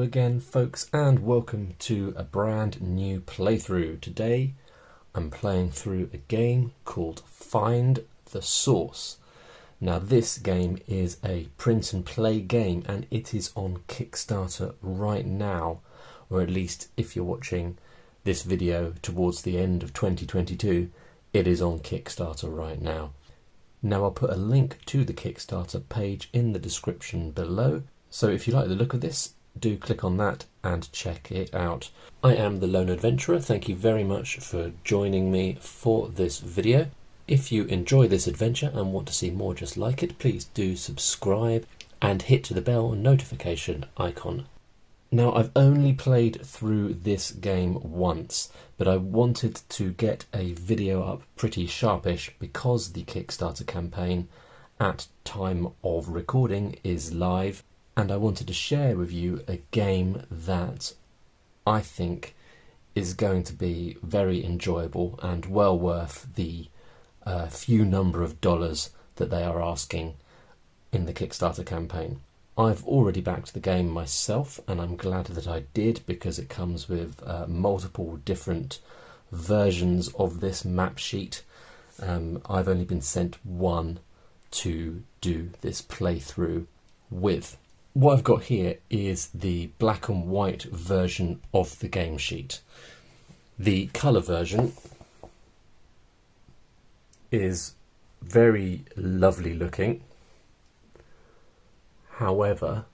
again folks, and welcome to a brand new playthrough. Today I'm playing through a game called Find the Source. Now this game is a print and play game and it is on Kickstarter right now, or at least if you're watching this video towards the end of 2022, it is on Kickstarter right now. Now I'll put a link to the Kickstarter page in the description below. So if you like the look of this, do click on that and check it out. I am the Lone Adventurer. Thank you very much for joining me for this video. If you enjoy this adventure and want to see more just like it, please do subscribe and hit the bell notification icon. Now I've only played through this game once, but I wanted to get a video up pretty sharpish because the Kickstarter campaign at time of recording is live. And I wanted to share with you a game that I think is going to be very enjoyable and well worth the few number of dollars that they are asking in the Kickstarter campaign. I've already backed the game myself, and I'm glad that I did because it comes with multiple different versions of this map sheet. I've only been sent one to do this playthrough with. What I've got here is the black and white version of the game sheet. The colour version is very lovely looking. However,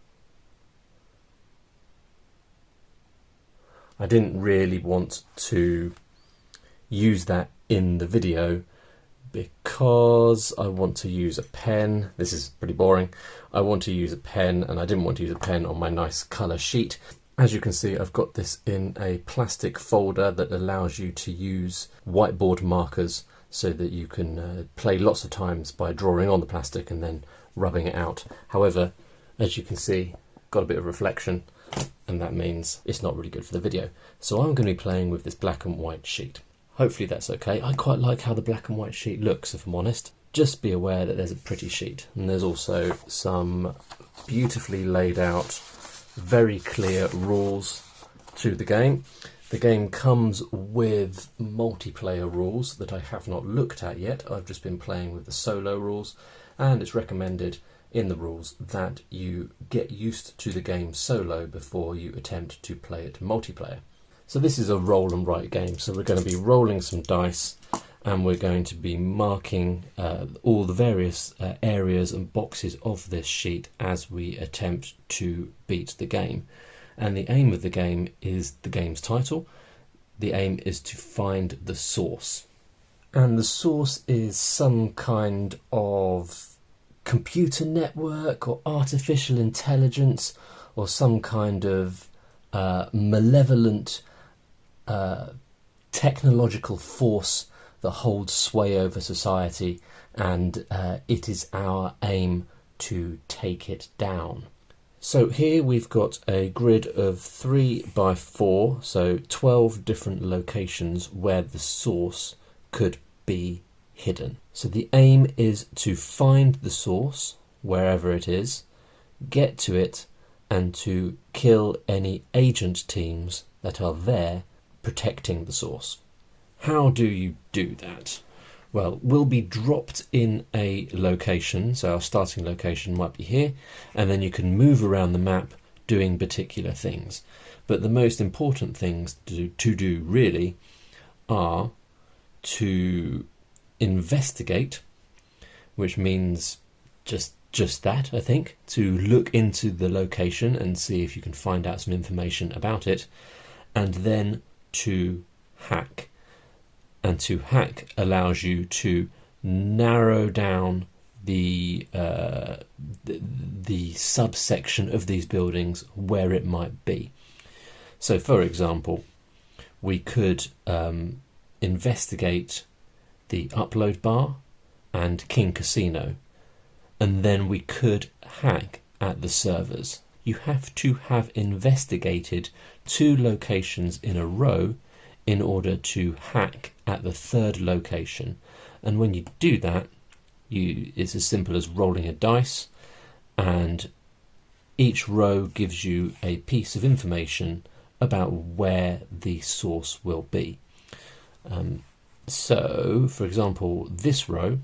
I didn't really want to use that in the video because I want to use a pen. This is pretty boring. I want to use a pen and I didn't want to use a pen on my nice colour sheet. As you can see, I've got this in a plastic folder that allows you to use whiteboard markers so that you can play lots of times by drawing on the plastic and then rubbing it out. However, as you can see, got a bit of reflection and that means it's not really good for the video. So I'm going to be playing with this black and white sheet. Hopefully that's okay. I quite like how the black and white sheet looks, if I'm honest. Just be aware that there's a pretty sheet, and there's also some beautifully laid out, very clear rules to the game. The game comes with multiplayer rules that I have not looked at yet. I've just been playing with the solo rules, and it's recommended in the rules that you get used to the game solo before you attempt to play it multiplayer. So this is a roll and write game, so we're going to be rolling some dice and we're going to be marking all the various areas and boxes of this sheet as we attempt to beat the game. And the aim of the game is the game's title. The aim is to find the source. And the source is some kind of computer network or artificial intelligence or some kind of malevolent technological force that holds sway over society, and it is our aim to take it down. So here we've got a grid of 3 by 4, so 12 different locations where the source could be hidden. So the aim is to find the source wherever it is, get to it, and to kill any agent teams that are there protecting the source. How do you do that? Well, we'll be dropped in a location, so our starting location might be here, and then you can move around the map doing particular things. But the most important things to do really are to investigate, which means just that, I think, to look into the location and see if you can find out some information about it, and then to hack. And to hack allows you to narrow down the subsection of these buildings where it might be. So for example, we could investigate the upload bar and King Casino, and then we could hack at the servers. You have to have investigated 2 locations in a row in order to hack at the 3rd location. And when you do that, it's as simple as rolling a dice, and each row gives you a piece of information about where the source will be. So, for example, this row,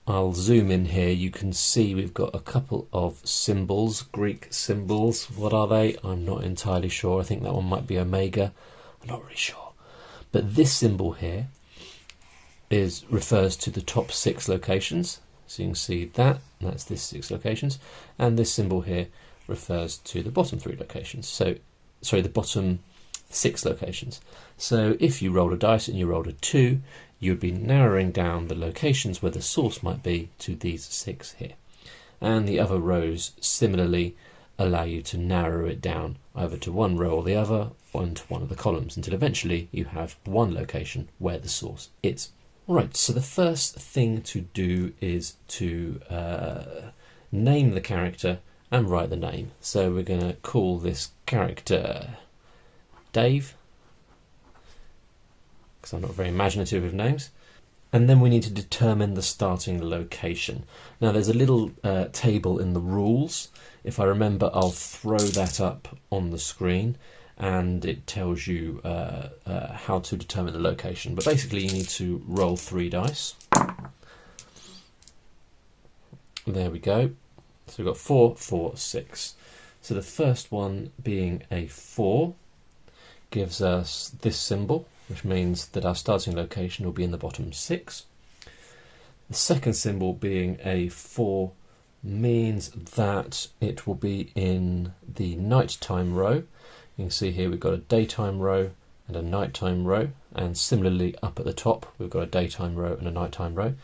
I'll zoom in here, you can see we've got a couple of symbols, Greek symbols. What are they? I'm not entirely sure. I think that one might be omega. I'm not really sure. But this symbol here refers to the top 6 locations. So you can see that, that's this 6 locations. And this symbol here refers to the bottom 3 locations. So, sorry, the bottom 6 locations. So if you rolled a dice and you rolled a 2, you'd be narrowing down the locations where the source might be to these 6 here. And the other rows similarly allow you to narrow it down either to one row or the other, or into one of the columns, until eventually you have one location where the source is. Right, so the first thing to do is to name the character and write the name. So we're going to call this character Dave, because I'm not very imaginative with names. And then we need to determine the starting location. Now there's a little table in the rules. If I remember, I'll throw that up on the screen, and it tells you how to determine the location. But basically you need to roll 3 dice. There we go. So we've got 4, 4, 6. So the first one being a 4 gives us this symbol, which means that our starting location will be in the bottom 6. The second symbol being a 4 means that it will be in the nighttime row. You can see here we've got a daytime row and a nighttime row, and similarly up at the top we've got a daytime row and a nighttime row.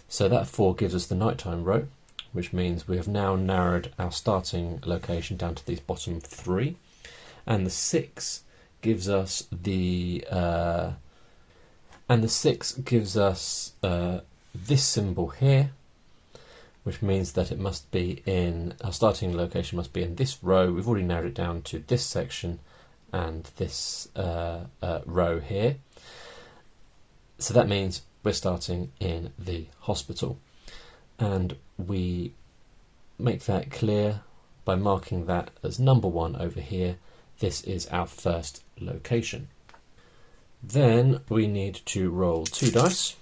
So that 4 gives us the nighttime row, which means we have now narrowed our starting location down to these bottom 3. And the 6 gives us this symbol here, which means that it must be in, our starting location must be in this row. We've already narrowed it down to this section and this row here. So that means we're starting in the hospital. And we make that clear by marking that as number 1 over here. This is our first location. Then we need to roll 2 dice.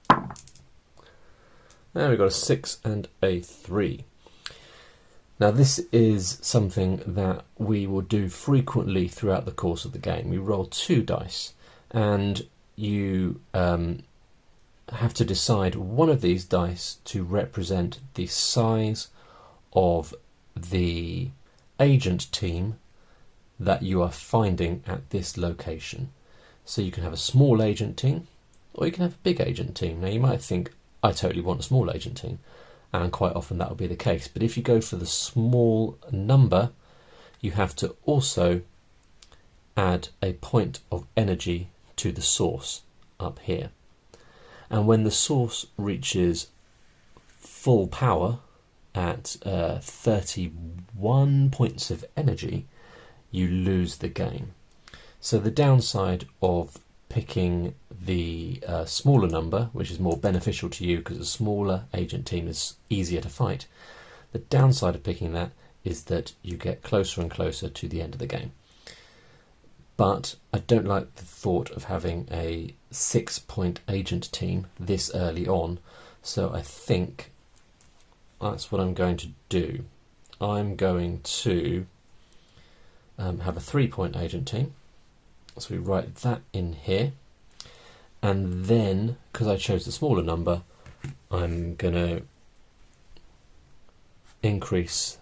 And we've got a 6 and a 3. Now this is something that we will do frequently throughout the course of the game. We roll 2 dice, and you have to decide one of these dice to represent the size of the agent team that you are finding at this location. So you can have a small agent team, or you can have a big agent team. Now you might think, I totally want a small agent team, and quite often that will be the case. But if you go for the small number, you have to also add a point of energy to the source up here. And when the source reaches full power at 31 points of energy, you lose the game. So the downside of picking the smaller number, which is more beneficial to you because a smaller agent team is easier to fight, the downside of picking that is that you get closer and closer to the end of the game. But I don't like the thought of having a 6-point agent team this early on, so I think that's what I'm going to do. I'm going to have a 3-point agent team. So we write that in here, and then because I chose the smaller number, I'm going to increase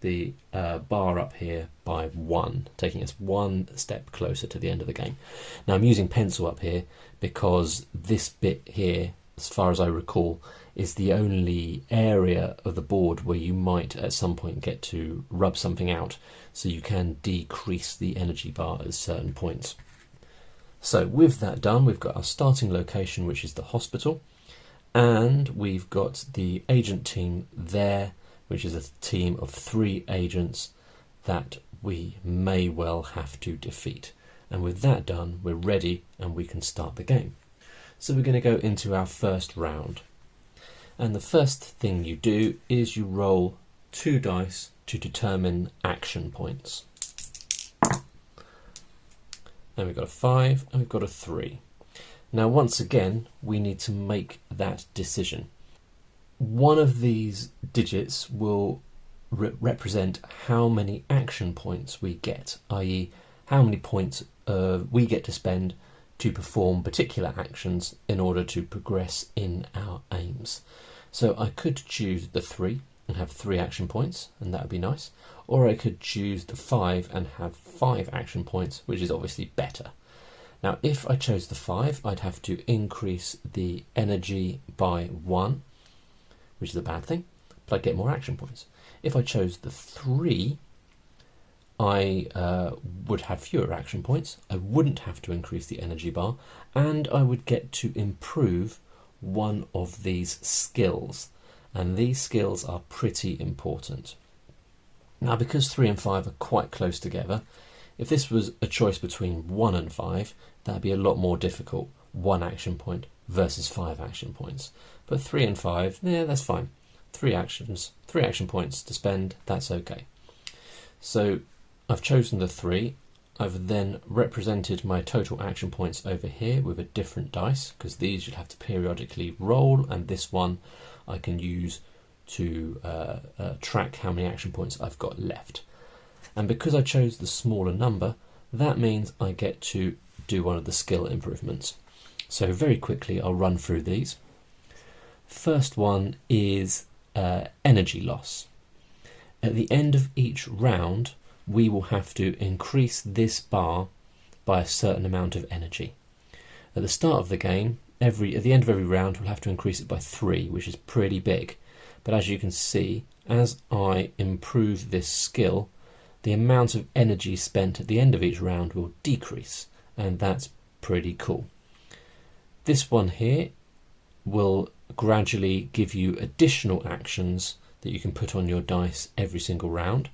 the bar up here by 1, taking us 1 step closer to the end of the game. Now I'm using pencil up here because this bit here, as far as I recall, is the only area of the board where you might at some point get to rub something out, so you can decrease the energy bar at certain points. So with that done, we've got our starting location, which is the hospital, and we've got the agent team there, which is a team of 3 agents that we may well have to defeat. And with that done, we're ready and we can start the game. So we're going to go into our first round. And the first thing you do is you roll 2 dice to determine action points. And we've got a 5 and we've got a 3. Now once again we need to make that decision. One of these digits will represent how many action points we get, i.e. how many points we get to spend to perform particular actions in order to progress in our aims. So I could choose the 3 and have 3 action points, and that would be nice, or I could choose the 5 and have 5 action points, which is obviously better. Now if I chose the 5, I'd have to increase the energy by 1, which is a bad thing, but I'd get more action points. If I chose the 3, I would have fewer action points, I wouldn't have to increase the energy bar, and I would get to improve one of these skills. And these skills are pretty important. Now because 3 and 5 are quite close together, if this was a choice between 1 and 5, that'd be a lot more difficult. 1 action point versus 5 action points. But 3 and 5, yeah, that's fine. 3 action points to spend, that's okay. So I've chosen the 3. I've then represented my total action points over here with a different dice, because these you'll have to periodically roll, and this one I can use to track how many action points I've got left. And because I chose the smaller number, that means I get to do one of the skill improvements. So very quickly I'll run through these. First one is energy loss. At the end of each round we will have to increase this bar by a certain amount of energy. At the start of the game, at the end of every round we'll have to increase it by 3, which is pretty big. But as you can see, as I improve this skill, the amount of energy spent at the end of each round will decrease, and that's pretty cool. This one here will gradually give you additional actions that you can put on your dice every single round.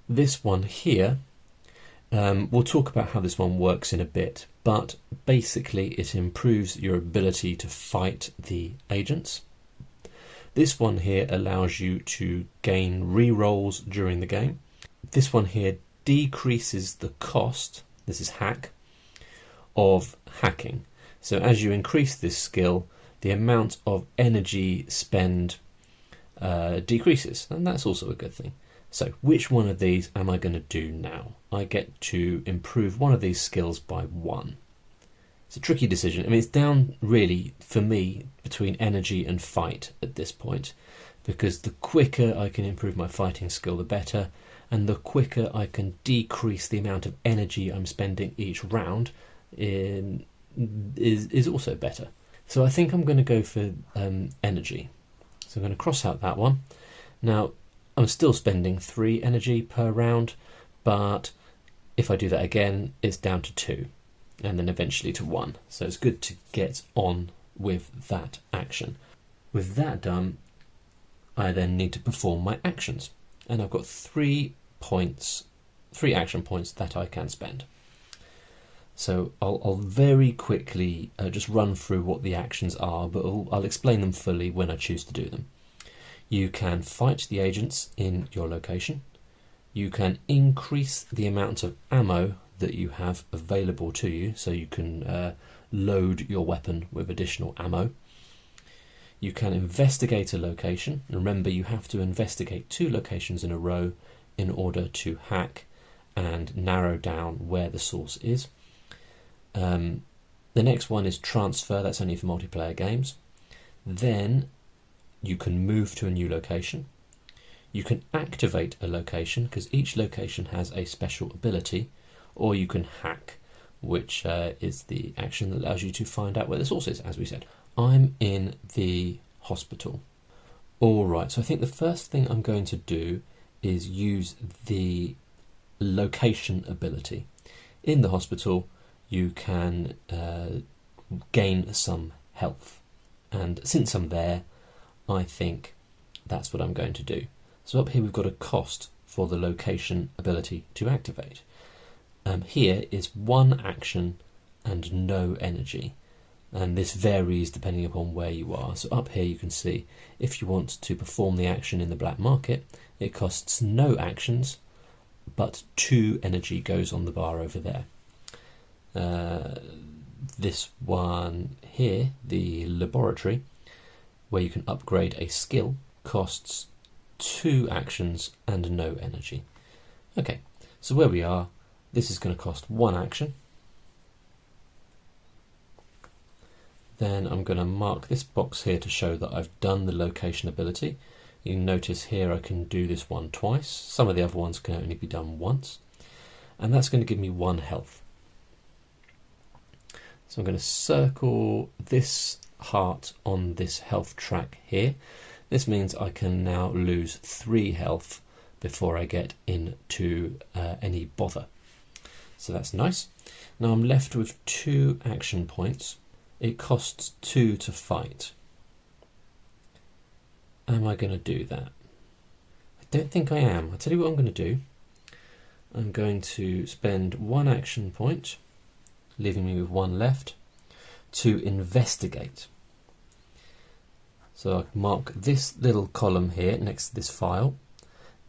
This one here, we'll talk about how this one works in a bit, but basically it improves your ability to fight the agents. This one here allows you to gain re-rolls during the game. This one here decreases the cost, this is hack, of hacking. So as you increase this skill, the amount of energy spend decreases, and that's also a good thing. So which one of these am I going to do now? I get to improve one of these skills by 1. It's a tricky decision. I mean, it's down really, for me, between energy and fight at this point, because the quicker I can improve my fighting skill, the better, and the quicker I can decrease the amount of energy I'm spending each round is also better. So I think I'm going to go for energy. So I'm going to cross out that one. Now, I'm still spending 3 energy per round, but if I do that again, it's down to 2, and then eventually to 1. So it's good to get on with that action. With that done, I then need to perform my actions. And I've got 3 action points that I can spend. So I'll very quickly just run through what the actions are, but I'll explain them fully when I choose to do them. You can fight the agents in your location. You can increase the amount of ammo that you have available to you, so you can load your weapon with additional ammo. You can investigate a location. Remember, you have to investigate 2 locations in a row in order to hack and narrow down where the source is. The next one is transfer. That's only for multiplayer games. Then you can move to a new location. You can activate a location, because each location has a special ability, or you can hack, which is the action that allows you to find out where the source is, as we said. I'm in the hospital. Alright, so I think the first thing I'm going to do is use the location ability. In the hospital, you can gain some health, and since I'm there, I think that's what I'm going to do. So up here we've got a cost for the location ability to activate. Here is 1 action and no energy. and this varies depending upon where you are. So up here you can see if you want to perform the action in the black market, it costs no actions, but 2 energy goes on the bar over there. This one here, the laboratory, where you can upgrade a skill, costs 2 actions and no energy. Okay, so where we are, this is going to cost 1 action. Then I'm going to mark this box here to show that I've done the location ability. You notice here I can do this one twice. Some of the other ones can only be done once. And that's going to give me 1 health. So I'm going to circle this heart on this health track here. This means I can now lose 3 health before I get into any bother. So that's nice. Now I'm left with 2 action points. It costs 2 to fight. Am I going to do that? I don't think I am. I'll tell you what I'm going to do. I'm going to spend 1 action point, leaving me with 1 left, to investigate. So I mark this little column here next to this file.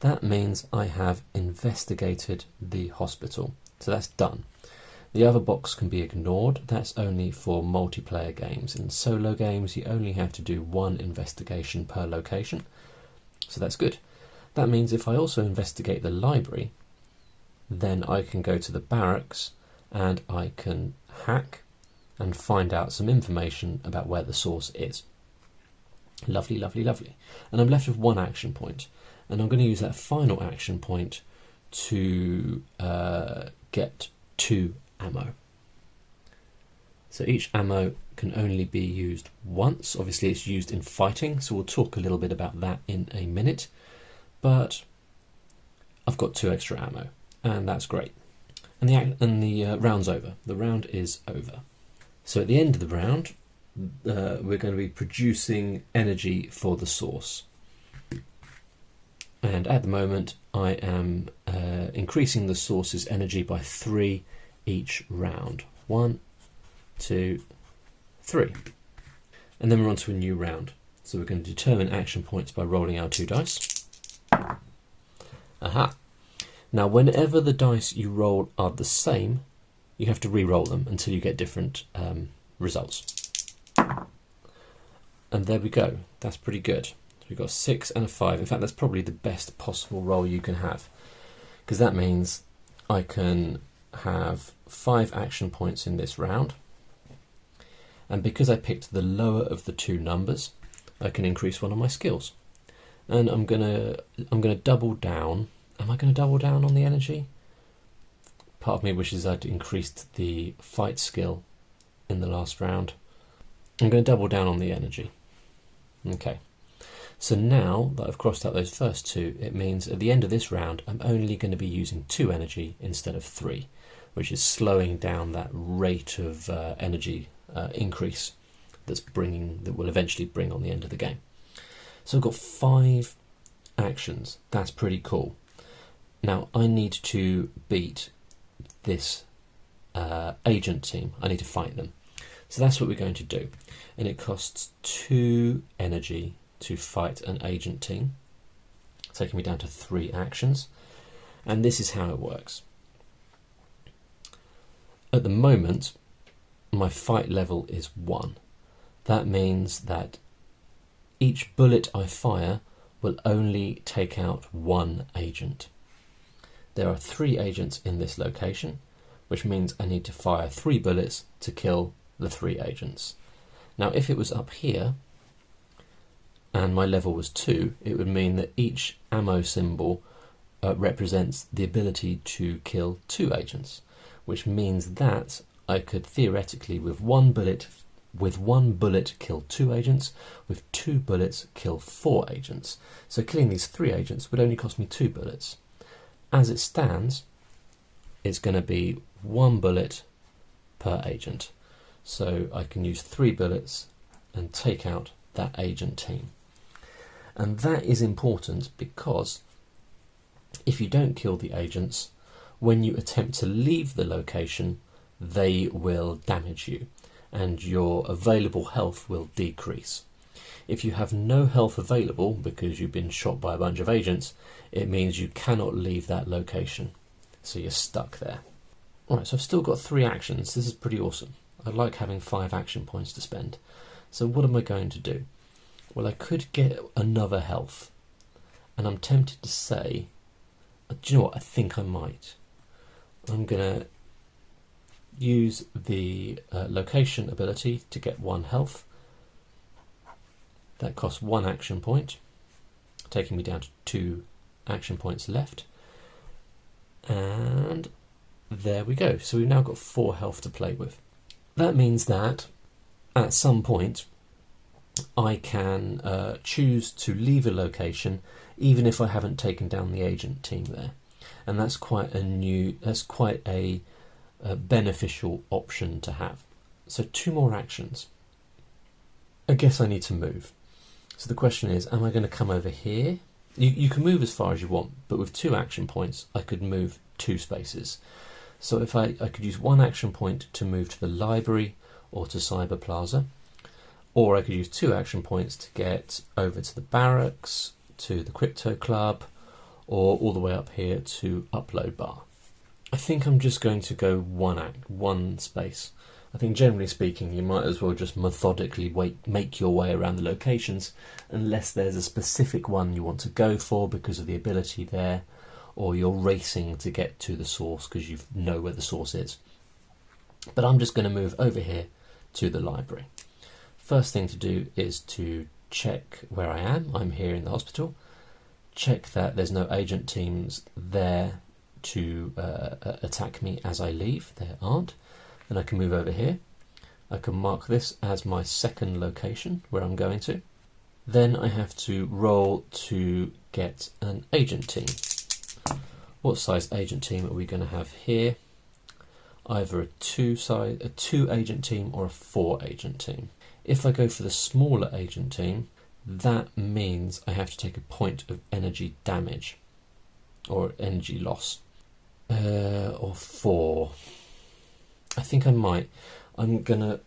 That means I have investigated the hospital. So that's done. The other box can be ignored. That's only for multiplayer games. In solo games, you only have to do 1 investigation per location. So that's good. That means if I also investigate the library, then I can go to the barracks and I can hack and find out some information about where the source is. Lovely, lovely, lovely. And I'm left with 1 action point. And I'm going to use that final action point to get 2 ammo. So each ammo can only be used once. Obviously it's used in fighting, so we'll talk a little bit about that in a minute. But I've got 2 extra ammo, and that's great. And the round's over. The round is over. So at the end of the round, we're going to be producing energy for the source. And at the moment, I am increasing the source's energy by 3 each round. 1, 2, 3. And then we're on to a new round. So we're going to determine action points by rolling our 2 dice. Aha! Now whenever the dice you roll are the same, you have to re-roll them until you get different results. And there we go. That's pretty good. We've got a 6 and a 5. In fact, that's probably the best possible roll you can have, because that means I can have 5 action points in this round, and because I picked the lower of the 2 numbers, I can increase one of my skills. And I'm gonna double down. Am I going to double down on the energy? Part of me wishes I'd increased the fight skill in the last round. I'm going to double down on the energy. Okay. So now that I've crossed out those first 2, it means at the end of this round I'm only going to be using 2 energy instead of 3, which is slowing down that rate of energy increase that will eventually bring on the end of the game. So I've got 5 actions. That's pretty cool. Now I need to beat this agent team. I need to fight them. So that's what we're going to do. And it costs 2 energy to fight an agent team, taking me down to 3 actions. And this is how it works. At the moment, my fight level is 1. That means that each bullet I fire will only take out 1 agent. There are 3 agents in this location, which means I need to fire 3 bullets to kill the 3 agents. Now if it was up here and my level was 2, it would mean that each ammo symbol represents the ability to kill 2 agents, which means that I could theoretically with one bullet kill 2 agents, with 2 bullets kill 4 agents. So killing these 3 agents would only cost me 2 bullets. As it stands, it's going to be 1 bullet per agent. So I can use 3 bullets and take out that agent team. And that is important because if you don't kill the agents, when you attempt to leave the location, they will damage you. and your available health will decrease. If you have no health available because you've been shot by a bunch of agents, it means you cannot leave that location. So you're stuck there. Alright, so I've still got 3 actions. This is pretty awesome. I like having 5 action points to spend. So what am I going to do? Well, I could get another health. And I'm tempted to say, do you know what? I think I might. I'm going to use the location ability to get 1 health. That costs 1 action point, taking me down to 2 action points left. And there we go. So we've now got 4 health to play with. That means that at some point I can choose to leave a location even if I haven't taken down the agent team there. And that's quite a beneficial option to have. So 2 more actions. I guess I need to move. So the question is, am I going to come over here? You can move as far as you want, but with 2 action points, I could move 2 spaces. So if I could use 1 action point to move to the library or to Cyber Plaza, or I could use 2 action points to get over to the barracks, to the Crypto Club, or all the way up here to Upload Bar. I think I'm just going to go 1 space. I think generally speaking, you might as well just methodically make your way around the locations, unless there's a specific one you want to go for because of the ability there, or you're racing to get to the source because you know where the source is. But I'm just going to move over here to the library. First thing to do is to check where I am. I'm here in the hospital. Check that there's no agent teams there to attack me as I leave. There aren't. Then I can move over here. I can mark this as my 2nd location where I'm going to. Then I have to roll to get an agent team. What size agent team are we going to have here? Either a 2 agent team or a 4 agent team. If I go for the smaller agent team, that means I have to take a point of energy damage or energy loss. Or 4. I think I might. I'm gonna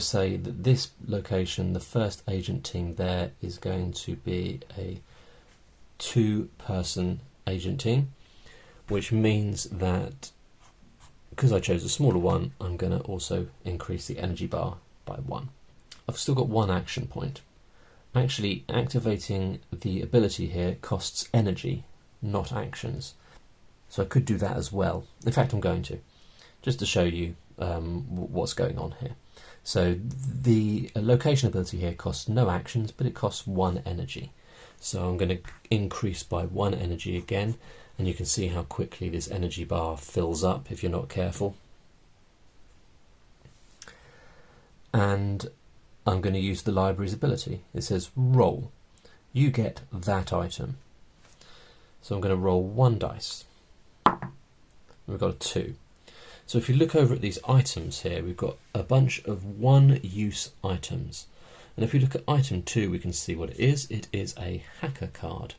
say that this location, the first agent team there, is going to be a 2-person agent team, which means that because I chose a smaller one, I'm going to also increase the energy bar by 1. I've still got 1 action point. Actually, activating the ability here costs energy, not actions. So I could do that as well. In fact, I'm going to, just to show you what's going on here. So the location ability here costs no actions, but it costs 1 energy. So I'm going to increase by 1 energy again, and you can see how quickly this energy bar fills up if you're not careful. And I'm going to use the library's ability. It says roll. You get that item. So I'm going to roll 1 dice. We've got a 2. So if you look over at these items here, we've got a bunch of 1-use items. And if we look at item 2, we can see what it is. It is a hacker card.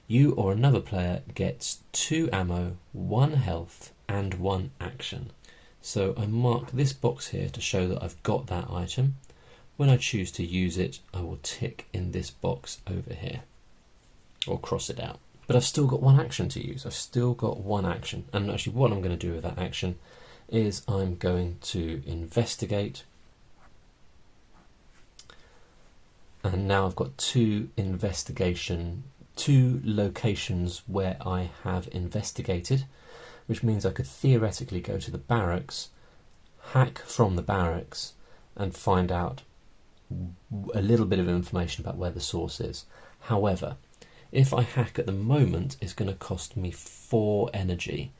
You or another player gets 2 ammo, 1 health, and 1 action. So I mark this box here to show that I've got that item. When I choose to use it, I will tick in this box over here, or cross it out. But I've still got 1 action to use. I've still got 1 action. And actually what I'm going to do with that action is I'm going to investigate. And now I've got 2 locations where I have investigated, which means I could theoretically go to the barracks, hack from the barracks, and find out a little bit of information about where the source is. However, if I hack at the moment, it's going to cost me 4 energy,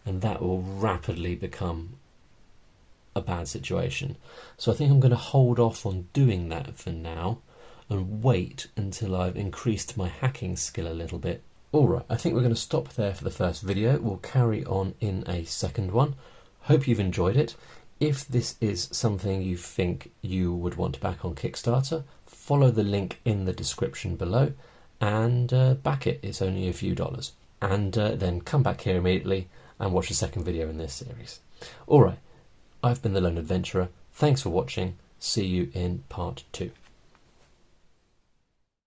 and that will rapidly become a bad situation. So I think I'm going to hold off on doing that for now and wait until I've increased my hacking skill a little bit. Alright, I think we're going to stop there for the first video. We'll carry on in a second one. Hope you've enjoyed it. If this is something you think you would want to back on Kickstarter, follow the link in the description below and back it. It's only a few dollars. And then come back here immediately and watch the second video in this series. Alright, I've been the Lone Adventurer. Thanks for watching. See you in part 2.